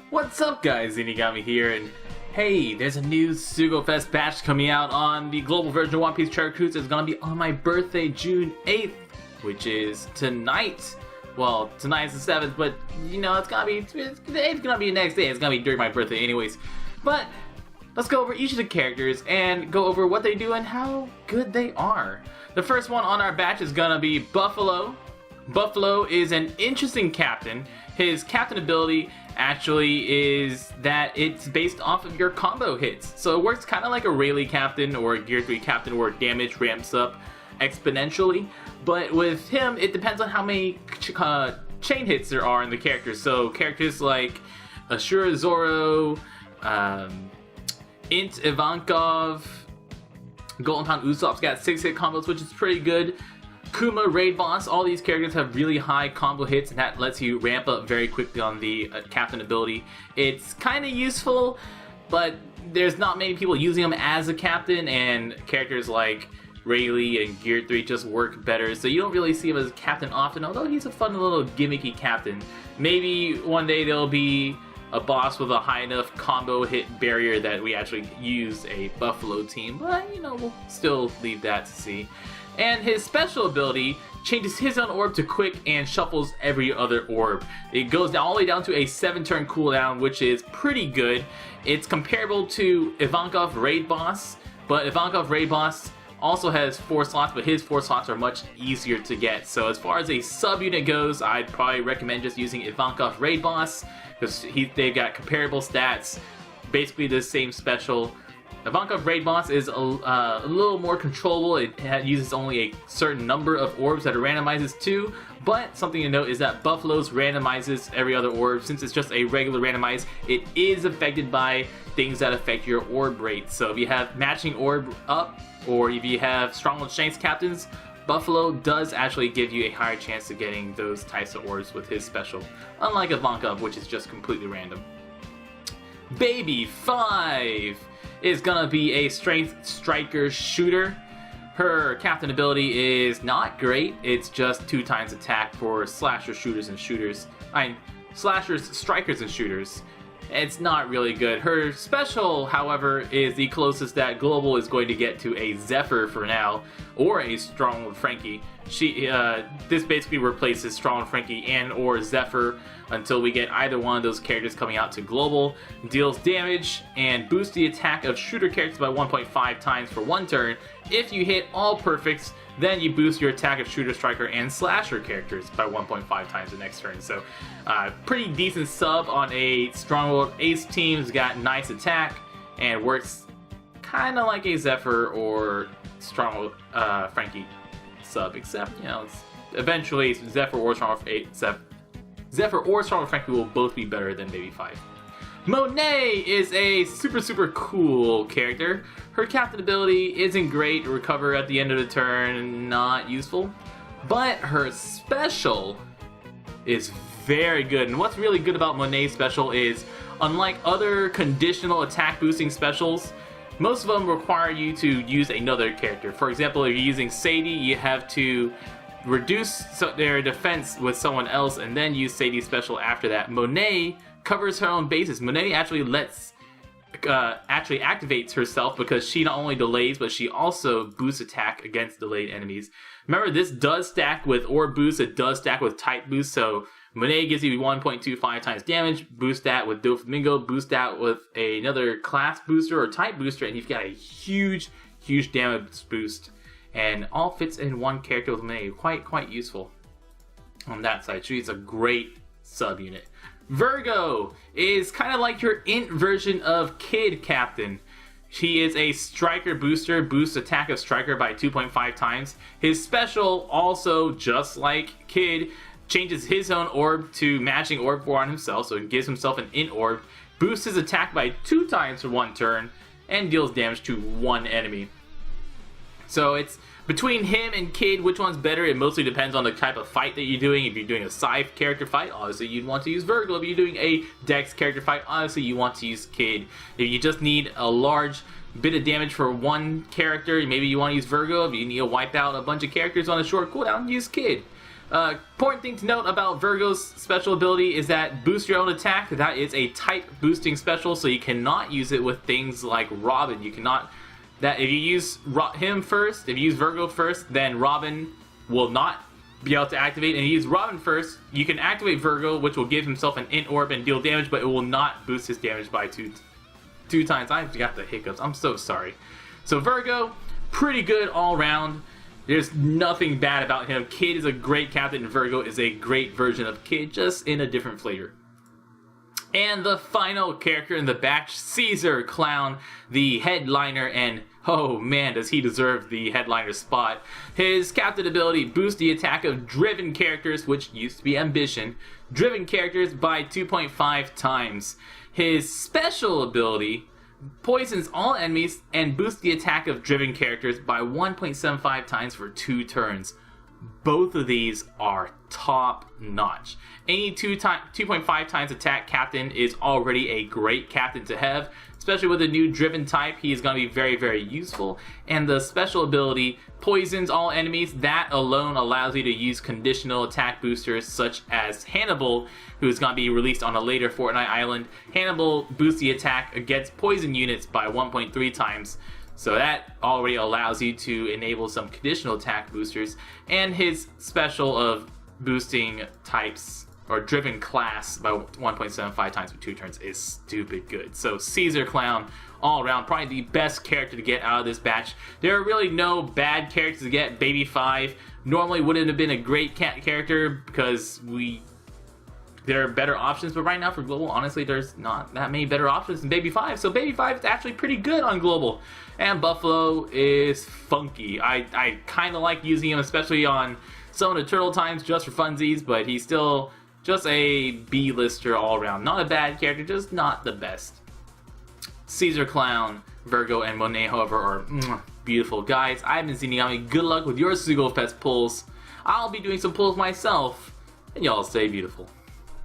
What's up guys, Inigami here, and hey, there's a new Sugofest batch coming out on the global version of One Piece Treasure Cruise. It's gonna be on my birthday, June 8th, which is tonight. Well, tonight's the 7th, but you know, it's gonna be the next day. It's gonna be during my birthday anyways. But let's go over each of the characters and go over what they do and how good they are. The first one on our batch is gonna be Buffalo. Buffalo is an interesting captain. His captain ability actually is that it's based off of your combo hits. So it works kind of like a Rayleigh captain or a Gear 3 captain where damage ramps up exponentially. But with him, it depends on how many chain hits there are in the characters. So characters like Ashura Zoro, Int Ivankov, Golden Pound Usopp's got 6-hit combos, which is pretty good. Kuma, Raid Boss, all these characters have really high combo hits, and that lets you ramp up very quickly on the captain ability. It's kind of useful, but there's not many people using them as a captain, and characters like Rayleigh and Gear 3 just work better, so you don't really see him as a captain often, although he's a fun little gimmicky captain. Maybe one day there'll be a boss with a high enough combo hit barrier that we actually use a Buffalo team, but you know, we'll still leave that to see. And his special ability changes his own orb to quick and shuffles every other orb. It goes all the way down to a 7-turn cooldown, which is pretty good. It's comparable to Ivankov Raid Boss, but Ivankov Raid Boss also has 4 slots, but his 4 slots are much easier to get. So as far as a subunit goes, I'd probably recommend just using Ivankov Raid Boss, because they've got comparable stats, basically the same special. Ivankov Raid Boss is a little more controllable. It uses only a certain number of orbs that it randomizes to, but something to note is that Buffalo's randomizes every other orb. Since it's just a regular randomize, it is affected by things that affect your orb rate. So if you have matching orb up, or if you have Stronghold Shanks captains, Buffalo does actually give you a higher chance of getting those types of orbs with his special, unlike Ivankov, which is just completely random. Baby 5 is gonna be a strength striker shooter. Her captain ability is not great. It's just 2 times attack for slasher shooters and shooters. Slashers, strikers, and shooters. It's not really good. Her special, however, is the closest that Global is going to get to a Zephyr for now, or a Stronghold Frankie. This basically replaces Stronghold Frankie and or Zephyr until we get either one of those characters coming out to Global. Deals damage and boosts the attack of shooter characters by 1.5 times for 1 turn. If you hit all perfects, then you boost your attack of shooter, striker, and slasher characters by 1.5 times the next turn. So pretty decent sub on a Stronghold Ace team. It's got nice attack and works kind of like a Zephyr or Stronghold Frankie sub, except, you know, eventually Zephyr or Stronghold Frankie will both be better than Baby 5. Monet is a super cool character. Her captain ability isn't great. Recover at the end of the turn, not useful. But her special is very good. And what's really good about Monet's special is, unlike other conditional attack boosting specials, most of them require you to use another character. For example, if you're using Sadie, you have to reduce their defense with someone else and then use Sadie's special after that. Monet covers her own bases. Monet actually activates herself because she not only delays, but she also boosts attack against delayed enemies. Remember, this does stack with orb boost, it does stack with type boost, so Monet gives you 1.25 times damage, boost that with Doflamingo, boost that with another class booster or type booster, and you've got a huge damage boost. And all fits in one character with Monet. Quite useful on that side. She's a great subunit. Virgo is kind of like your int version of Kid Captain. He is a striker booster, boosts attack of striker by 2.5 times. His special, also just like Kid, changes his own orb to matching orb 4 on himself, so it gives himself an int orb, boosts his attack by 2 times for 1 turn, and deals damage to 1 enemy. So it's between him and Kid, which one's better? It mostly depends on the type of fight that you're doing. If you're doing a Scythe character fight, obviously you'd want to use Virgo. If you're doing a Dex character fight, obviously you want to use Kid. If you just need a large bit of damage for one character, maybe you want to use Virgo. If you need to wipe out a bunch of characters on a short cooldown, use Kid. Important thing to note about Virgo's special ability is that boost your own attack. That is a type boosting special, so you cannot use it with things like Robin. You cannot. That if you use him first, if you use Virgo first, then Robin will not be able to activate. And if you use Robin first, you can activate Virgo, which will give himself an int orb and deal damage, but it will not boost his damage by two times. I got the hiccups. I'm so sorry. So Virgo, pretty good all around. There's nothing bad about him. Kid is a great captain, and Virgo is a great version of Kid, just in a different flavor. And the final character in the batch, Caesar Clown, the headliner, and oh man, does he deserve the headliner spot. His captain ability boosts the attack of driven characters, which used to be ambition, driven characters by 2.5 times. His special ability poisons all enemies and boosts the attack of driven characters by 1.75 times for 2 turns. Both of these are top notch. Any 2.5 times attack captain is already a great captain to have, especially with the new driven type. He is going to be very, very useful. And the special ability poisons all enemies. That alone allows you to use conditional attack boosters such as Hannibal, who is going to be released on a later Fortnite island. Hannibal boosts the attack against poison units by 1.3 times. So that already allows you to enable some conditional attack boosters. And his special of boosting types or driven class by 1.75 times for 2 turns is stupid good. So Caesar Clown, all around, probably the best character to get out of this batch. There are really no bad characters to get. Baby 5 normally wouldn't have been a great character because there are better options, but right now for Global, honestly, there's not that many better options than Baby 5. So Baby 5 is actually pretty good on Global. And Buffalo is funky. I kind of like using him, especially on some of the Turtle times just for funsies, but he's still just a B-lister all around. Not a bad character, just not the best. Caesar Clown, Virgo, and Monet, however, are beautiful. Guys, I've been Ziniyami. Good luck with your Sugofest pulls. I'll be doing some pulls myself, and y'all stay beautiful.